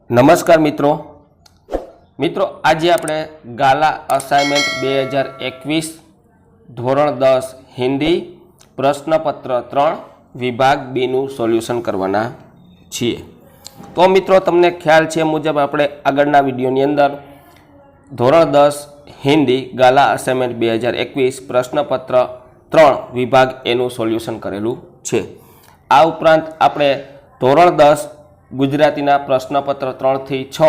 નમસ્કાર મિત્રો આજે આપણે ગાલા અસાઇનમેન્ટ 2021 ધોરણ 10 હિન્દી પ્રશ્નપત્ર 3 વિભાગ બી નું સોલ્યુશન કરવાના છીએ। તો મિત્રો તમને ખ્યાલ છે મુજબ આપણે આગળના વિડીયોની અંદર ધોરણ 10 હિન્દી ગાલા અસાઇનમેન્ટ 2021 પ્રશ્નપત્ર 3 વિભાગ એ નું સોલ્યુશન કરેલું છે। આ ઉપરાંત આપણે ધોરણ 10 ગુજરાતીના પ્રશ્નપત્ર 3 થી 6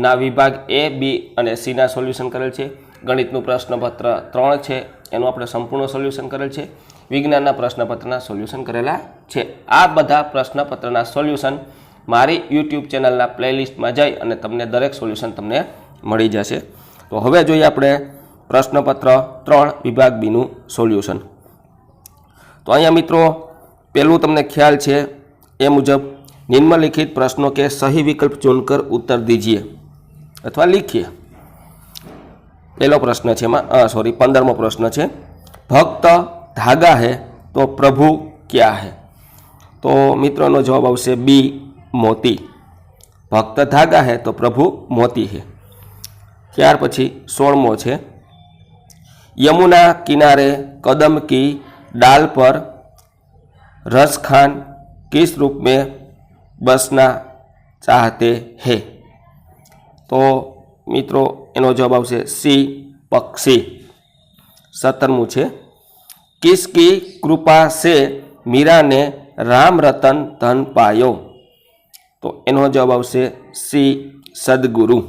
ના વિભાગ એ બી અને સી ના સોલ્યુશન કરેલ છે। ગણિતનું પ્રશ્નપત્ર 3 છે એનું આપણે સંપૂર્ણ સોલ્યુશન કરેલ છે। વિજ્ઞાનના પ્રશ્નપત્રના સોલ્યુશન કરેલા છે। આ બધા પ્રશ્નપત્રના સોલ્યુશન મારી યુટ્યુબ ચેનલના પ્લેલિસ્ટમાં જઈ અને તમને દરેક સોલ્યુશન તમને મળી જશે। તો હવે જોઈએ આપણે પ્રશ્નપત્ર 3 વિભાગ બી નું સોલ્યુશન। તો અહીંયા મિત્રો પહેલું તમને ખ્યાલ છે એ મુજબ निम्नलिखित प्रश्नों के सही विकल्प चुनकर उत्तर दीजिए अथवा लिखिए। पहला प्रश्न है 15मो प्रश्न है, भक्त धागा है तो प्रभु क्या है? तो मित्रों जवाब आवशे बी मोती। भक्त धागा है तो प्रभु मोती है। त्यार पछी 16मो है, यमुना किनारे कदम की डाल पर रसखान किस रूप में बसना चाहते हैं? तो मित्रों एनो जवाब आवशे सी पक्षी। 17मु है, किसकी कृपा से मीरा ने राम रतन धन पायो? तो एनो जवाब आवशे सी सद्गुरु।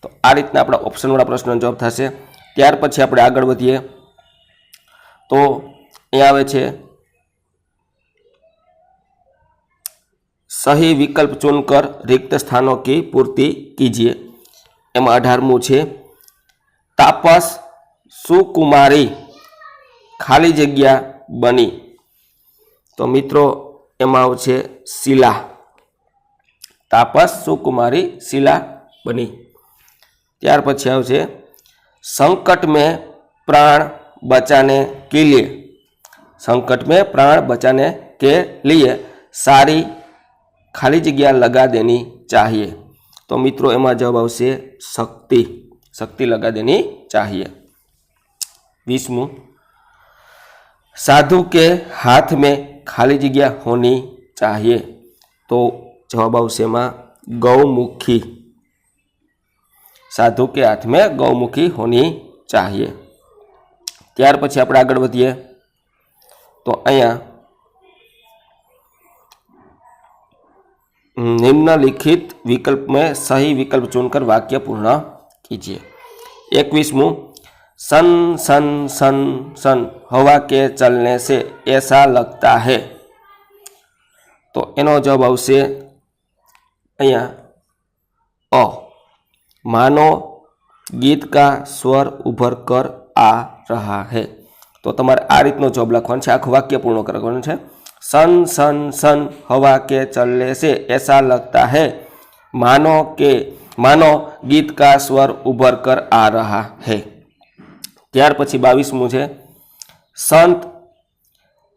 तो आ रीतना आपणा ऑप्शन वाला प्रश्न जवाब थशे। त्यार पछी आपणे आगळ वधीए तो अहींया आवे छे सही विकल्प चुनकर रिक्त स्थानों की पूर्ति कीजिए। एम 18मु है, तापस सुकुमारी खाली जग्या बनी। तो मित्रों एम आवशे शीला। तापस सुकुमारी शीला बनी। त्यार पछी आवशे संकट में प्राण बचाने के लिए, संकट में प्राण बचाने के लिए सारी खाली जगह लगा देनी चाहिए। तो मित्रों एमा जवाब आवशे शक्ति। शक्ति लगा देनी चाहिए। 20मु, साधु के हाथ में खाली जगह होनी चाहिए। तो जवाब आवशे एमा गौमुखी। साधु के हाथ में गौमुखी होनी चाहिए। त्यार पछी आपणे आगळ वधीए तो अहींया निम्नलिखित विकल्प में सही विकल्प चुनकर वाक्य पूर्ण कीजिए। 21मु, सन सन सन सन हवा के चलने से ऐसा लगता है। तो एनो जवाब आवशे अहींया अ, मानो गीत का स्वर उभर कर आ रहा है। तो तमारे आ रीतनो जवाब लखवानो छे। आखुं वाक्य पूर्ण करवानुं छे। सन सन सन हवा के चलने से ऐसा लगता है मानो गीत का स्वर उभर कर आ रहा है। त्यार पछी 22मु है, संत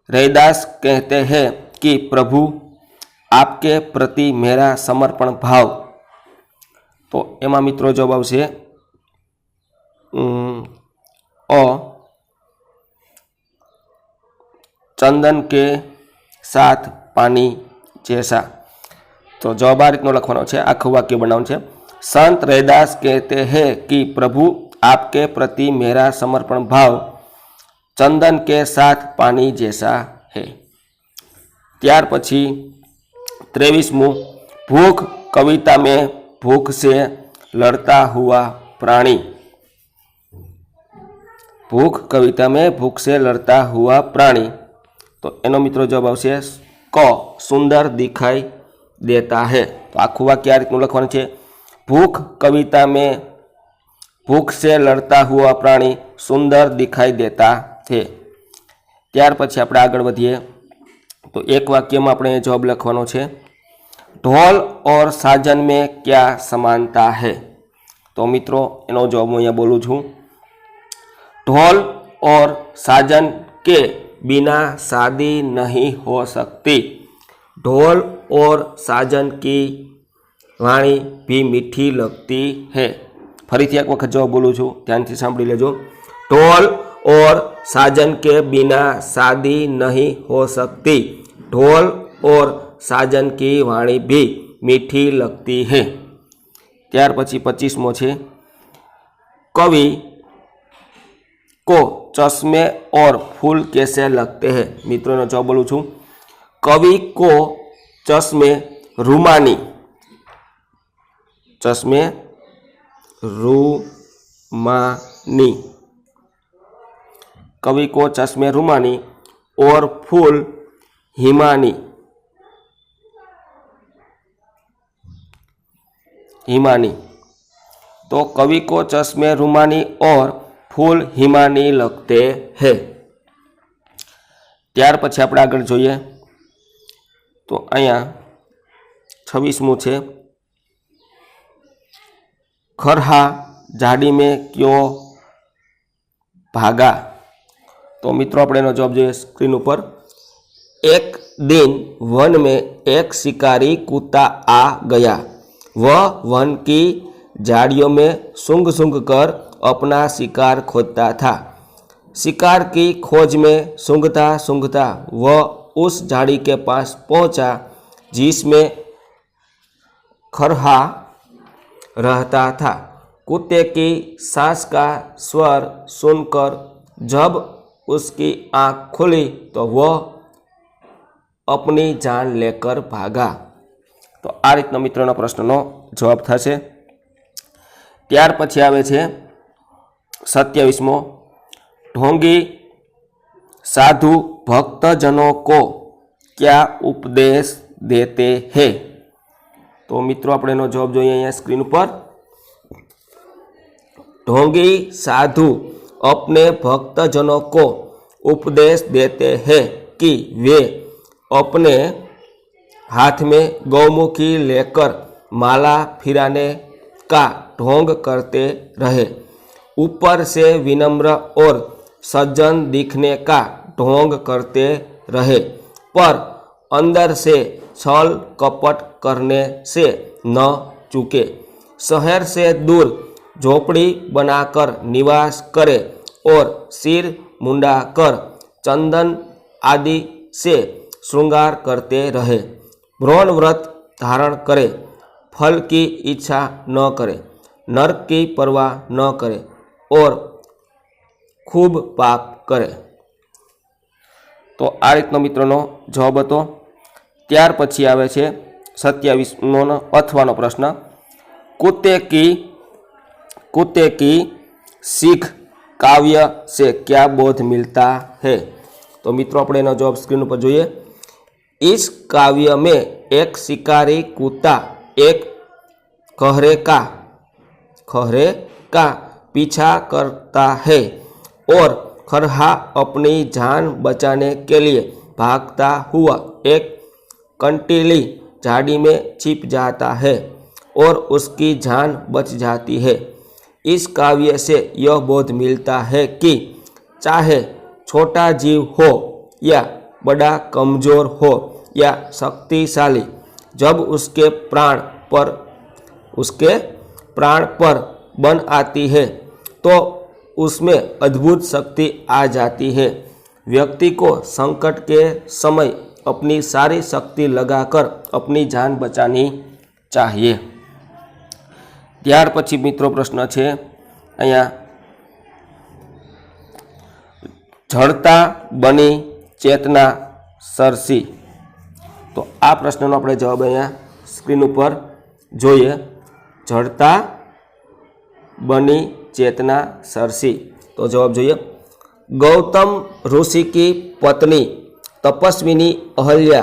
रैदास कहते हैं कि प्रभु आपके प्रति मेरा समर्पण भाव। तो एमा मित्रों जवाब आवशे अ, चंदन के साथ पानी जैसा। तो जवाब आ रीतनो लखवानो छे। आखुं वाक्य बनाववानुं छे। संत रैदास कहते हैं कि प्रभु आपके प्रति मेरा समर्पण भाव चंदन के साथ पानी जैसा है। त्यार पछी 23मु, भूख कविता में भूख से लड़ता हुआ प्राणी। भूख कविता में भूख से लड़ता हुआ प्राणी। तो एनो मित्रों जवाब आवशे क, सुंदर दिखाई देता है। तो आखुं वाक्य आ रीतनुं लखवानुं छे। भूख कविता में भूख से लड़ता हुआ प्राणी सुंदर दिखाई देता है। त्यार पछी आपणे आगळ वधीए तो एक वाक्यमां आपणे जवाब लखवानो छे, ढोल और साजन में क्या समानता है? तो मित्रों एनो जवाब मैं अहींया बोलूं छुं, ढोल और साजन के बिना शादी नहीं हो सकती। ढोल और साजन की वाणी भी मीठी लगती है। फरीथी एक वक्त जवाब बोलूँ छूँ, ध्यानथी सांभળી लेजो। ढोल और साजन के बिना शादी नहीं हो सकती। ढोल और साजन की वाणी भी मीठी लगती है। त्यार पछी 25मो छे, कवि को चश्मे और फूल कैसे लगते हैं। मित्रों ने जवाब बोलूँ छूँ, कवि को चश्मे रूमानी, चश्मे रूमानी, कवि को चश्मे रूमानी और फूल हिमानी, हिमानी। तो कवि को चश्मे रूमानी और फूल हिमानी लगते हैं। त्यार पछी आपणे आगळ जोईए तो अहींया 26मु छे, खरहा झाड़ी में क्यों भागा। तो मित्रों अपने एनो जवाब जोईए स्क्रीन पर। एक दिन वन में एक शिकारी कुत्ता आ गया। वह वन की झाड़ियों में सूंघ सूंघ कर अपना शिकार खोजता था। शिकार की खोज में सूंघता सूंघता वह उस झाड़ी के पास पहुंचा जिसमें खरहा रहता था। कुत्ते की सांस का स्वर सुनकर जब उसकी आंख खुली तो वह अपनी जान लेकर भागा। तो आ रीतना मित्रों प्रश्ननो जवाब थशे। त्यार पछी आवे छे 27मो, ढोंगी साधु भक्तजनों को क्या उपदेश देते हैं। तो मित्रों अपने एनो जवाब जोईए अहींया स्क्रीन पर। ढोंगी साधु अपने भक्तजनों को उपदेश देते हैं कि वे अपने हाथ में गौमुखी लेकर माला फिराने का ढोंग करते रहे, ऊपर से विनम्र और सज्जन दिखने का ढोंग करते रहे, पर अंदर से छल कपट करने से न चूके। शहर से दूर झोपड़ी बनाकर निवास करे और सिर मुंडा कर चंदन आदि से श्रृंगार करते रहे, ब्रह्म व्रत धारण करे, फल की इच्छा न करे, नरक की परवाह न करे और खूब पाप करे। तो आ रीतनो मित्रों जवाब हतो। त्यार पछी आवे छे 27मो अथवानो प्रश्न, कुत्ते की सीख काव्य से क्या बोध मिलता है। तो मित्रों अपने एनो जवाब स्क्रीन पर जोईए। इस काव्य में एक शिकारी कुत्ता एक खहरे का पीछा करता है और खरहा अपनी जान बचाने के लिए भागता हुआ एक कंटीली झाड़ी में छिप जाता है और उसकी जान बच जाती है। इस काव्य से यह बोध मिलता है कि चाहे छोटा जीव हो या बड़ा कमजोर हो या शक्तिशाली, जब उसके प्राण पर बन आती है तो उसमें अद्भुत शक्ति आ जाती है। व्यक्ति को संकट के समय अपनी सारी शक्ति लगाकर अपनी जान बचानी चाहिए। त्यार पछी मित्रों प्रश्न छे अहींया, जड़ता बनी चेतना सरसी। तो आ प्रश्ननो आपणे जवाब अहींया स्क्रीन पर जोईए। जड़ता बनी चेतना सरसी। तो जवाब जोईए। गौतम ऋषि की पत्नी तपस्विनी अहल्या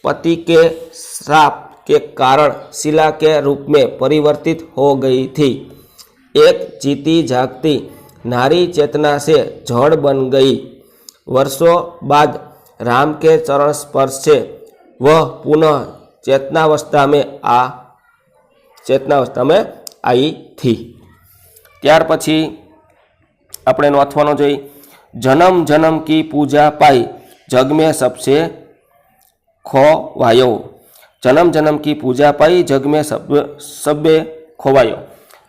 पति के श्राप के कारण शिला के रूप में परिवर्तित हो गई थी। एक जीती जागती नारी चेतना से जड़ बन गई। वर्षों बाद राम के चरण स्पर्श से वह पुनः चेतनावस्था में आई थी। त्यार पछी अपने अथवानो जोई। जन्म जन्म की पूजा पाई जग में सबसे खोवायो। जन्म जन्म की पूजा पाई जग में सबे खोवायो।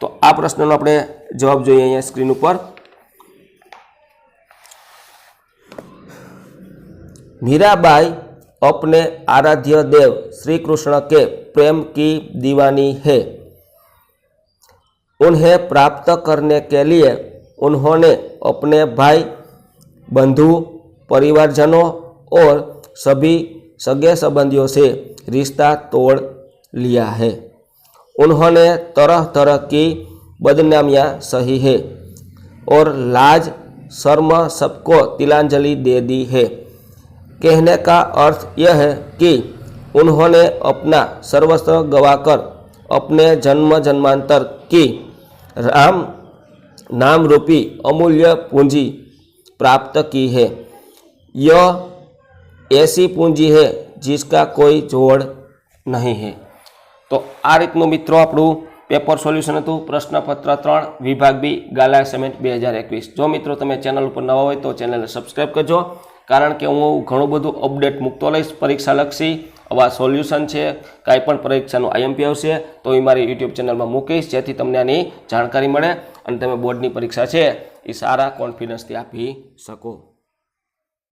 तो आ प्रश्ननो आपणे जवाब जोईए अहींया स्क्रीन पर। मीराबाई अपने आराध्य देव श्री कृष्ण के प्रेम की दीवानी है। उन्हें प्राप्त करने के लिए उन्होंने अपने भाई, बंधु, परिवारजनों और सभी सगे संबंधियों से रिश्ता तोड़ लिया है। उन्होंने तरह तरह की बदनामियां सही है और लाज शर्म सबको तिलांजलि दे दी है। कहने का अर्थ यह है कि उन्होंने अपना सर्वस्व गवाकर अपने जन्म जन्मांतर की राम नाम रूपी अमूल्य पूंजी प्राप्त की है। यह ऐसी पूंजी है जिसका कोई जोड़ नहीं है। तो आ रीतनु मित्रों आपणुं पेपर सोल्यूशन हतुं प्रश्नपत्र 3 विभाग बी गाला असाइनमेंट 2021। जो मित्रों तमे चेनल पर नवा होय तो चेनल ने सब्सक्राइब करजो, कारण के हूँ घणुं बधुं अपडेट मूकतो रहीश परीक्षा लक्षी। आवा सोल्यूशन है, कांई पण परीक्षानुं आईएमपी आवशे तो ए मारी यूट्यूब चेनल में मूकीश, जेथी तमने आनी जानकारी मळे अने तमे बोर्डनी परीक्षा छे ए सारा कॉन्फिडन्सथी आपी शको।